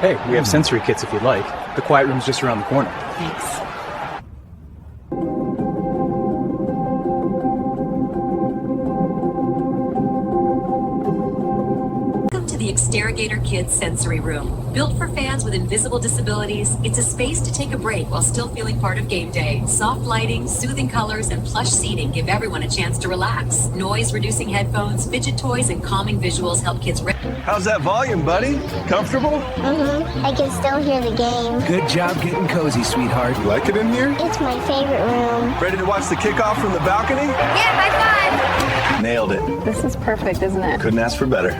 Hey, we have sensory kits if you'd like. The quiet room's just around the corner. Thanks. Welcome to the Exterrogator Kids Sensory Room. Built for fans with invisible disabilities, it's a space to take a break while still feeling part of game day. Soft lighting, soothing colors, and plush seating give everyone a chance to relax. Noise-reducing headphones, fidget toys, and calming visuals help kids... How's that volume, buddy? Comfortable? I can still hear the game. Good job getting cozy, sweetheart. You like it in here? It's my favorite room. Ready to watch the kickoff from the balcony? Yeah, high five! Nailed it. This is perfect, isn't it? Couldn't ask for better.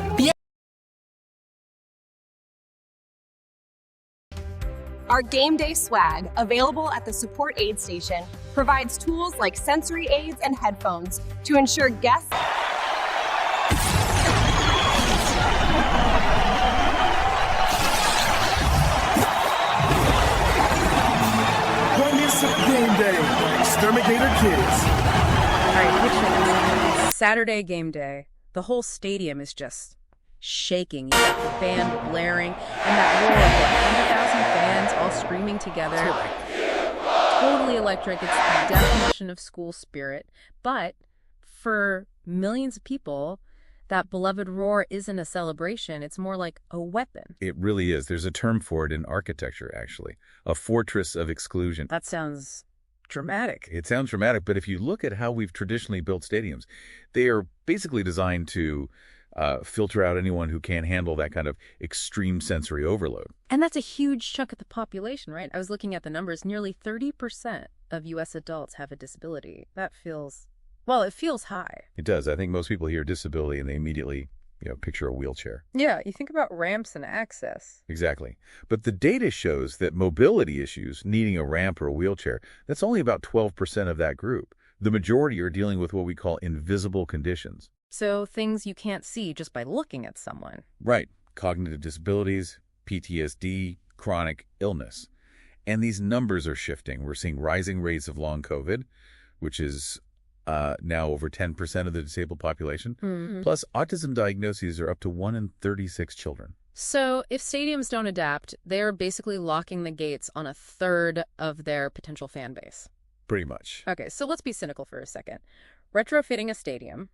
Our game day swag, available at the support aid station, provides tools like sensory aids and headphones to ensure guests... When is game day? Exterminator Kids. All right, picture this. Saturday game day. The whole stadium is just shaking. You got the band blaring, and that roar of 100,000 fans all screaming together. Totally electric. It's the definition of school spirit. But for millions of people, that beloved roar isn't a celebration. It's more like a weapon. It really is. There's a term for it in architecture, actually. A fortress of exclusion. That sounds dramatic. It sounds dramatic, but if you look at how we've traditionally built stadiums, they are basically designed to filter out anyone who can't handle that kind of extreme sensory overload. And that's a huge chunk of the population, right? I was looking at the numbers. Nearly 30% of U.S. adults have a disability. That feels... well, it feels high. It does. I think most people hear disability and they immediately, picture a wheelchair. Yeah, you think about ramps and access. Exactly. But the data shows that mobility issues, needing a ramp or a wheelchair, that's only about 12% of that group. The majority are dealing with what we call invisible conditions. So things you can't see just by looking at someone. Right. Cognitive disabilities, PTSD, chronic illness. And these numbers are shifting. We're seeing rising rates of long COVID, which is now over 10% of the disabled population. Mm-hmm. Plus, autism diagnoses are up to 1 in 36 children. So if stadiums don't adapt, they're basically locking the gates on a third of their potential fan base. Pretty much. Okay, so let's be cynical for a second. Retrofitting a stadium,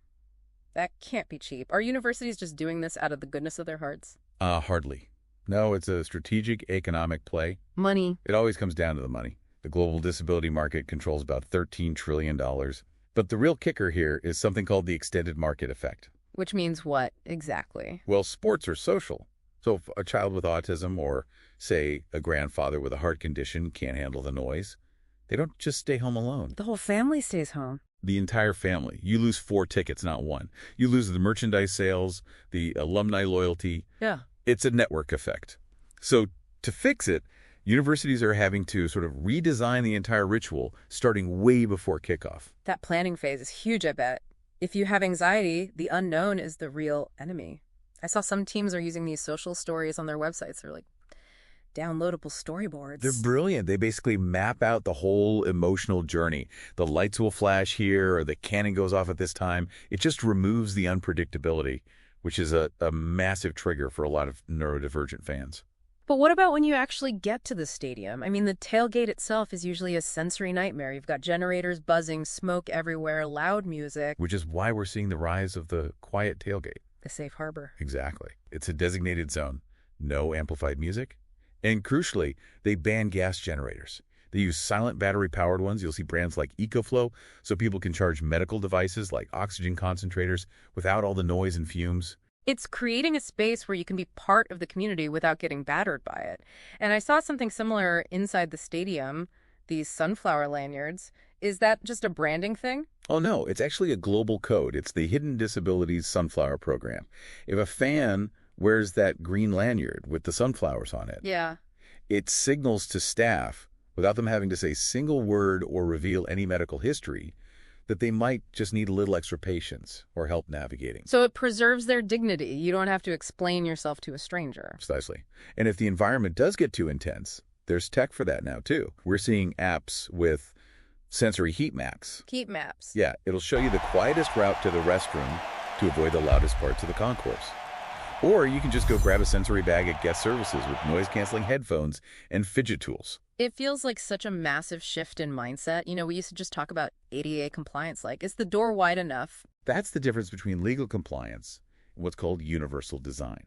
that can't be cheap. Are universities just doing this out of the goodness of their hearts? Hardly. No, it's a strategic economic play. Money. It always comes down to the money. The global disability market controls about $13 trillion. But the real kicker here is something called the extended market effect. Which means what exactly? Well, sports are social. So if a child with autism or, say, a grandfather with a heart condition can't handle the noise, they don't just stay home alone. The whole family stays home. The entire family. You lose 4 tickets, not one. You lose the merchandise sales, the alumni loyalty. Yeah. It's a network effect. So to fix it, universities are having to sort of redesign the entire ritual starting way before kickoff. That planning phase is huge, I bet. If you have anxiety, the unknown is the real enemy. I saw some teams are using these social stories on their websites. They're like downloadable storyboards. They're brilliant. They basically map out the whole emotional journey. The lights will flash here or the cannon goes off at this time. It just removes the unpredictability, which is a massive trigger for a lot of neurodivergent fans. But what about when you actually get to the stadium? I mean, the tailgate itself is usually a sensory nightmare. You've got generators buzzing, smoke everywhere, loud music. Which is why we're seeing the rise of the quiet tailgate. The safe harbor. Exactly. It's a designated zone. No amplified music. And crucially, they ban gas generators. They use silent battery-powered ones. You'll see brands like EcoFlow, so people can charge medical devices like oxygen concentrators without all the noise and fumes. It's creating a space where you can be part of the community without getting battered by it. And I saw something similar inside the stadium, these sunflower lanyards. Is that just a branding thing? Oh, no. It's actually a global code. It's the Hidden Disabilities Sunflower Program. If a fan wears that green lanyard with the sunflowers on it, yeah, it signals to staff, without them having to say a single word or reveal any medical history, that they might just need a little extra patience or help navigating. So it preserves their dignity. You don't have to explain yourself to a stranger. Precisely. And if the environment does get too intense, there's tech for that now, too. We're seeing apps with sensory heat maps. Heat maps. Yeah, it'll show you the quietest route to the restroom to avoid the loudest parts of the concourse. Or you can just go grab a sensory bag at guest services with noise-canceling headphones and fidget tools. It feels like such a massive shift in mindset. We used to just talk about ADA compliance, like, is the door wide enough? That's the difference between legal compliance and what's called universal design.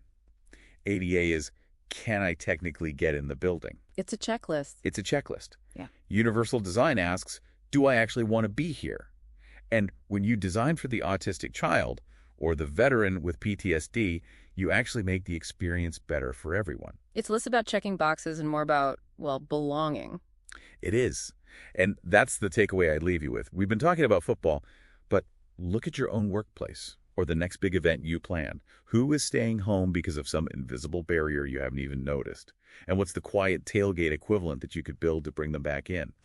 ADA is, can I technically get in the building? It's a checklist. It's a checklist. Yeah. Universal design asks, do I actually want to be here? And when you design for the autistic child or the veteran with PTSD, you actually make the experience better for everyone. It's less about checking boxes and more about, well, belonging. It is. And that's the takeaway I'd leave you with. We've been talking about football, but look at your own workplace or the next big event you plan. Who is staying home because of some invisible barrier you haven't even noticed? And what's the quiet tailgate equivalent that you could build to bring them back in?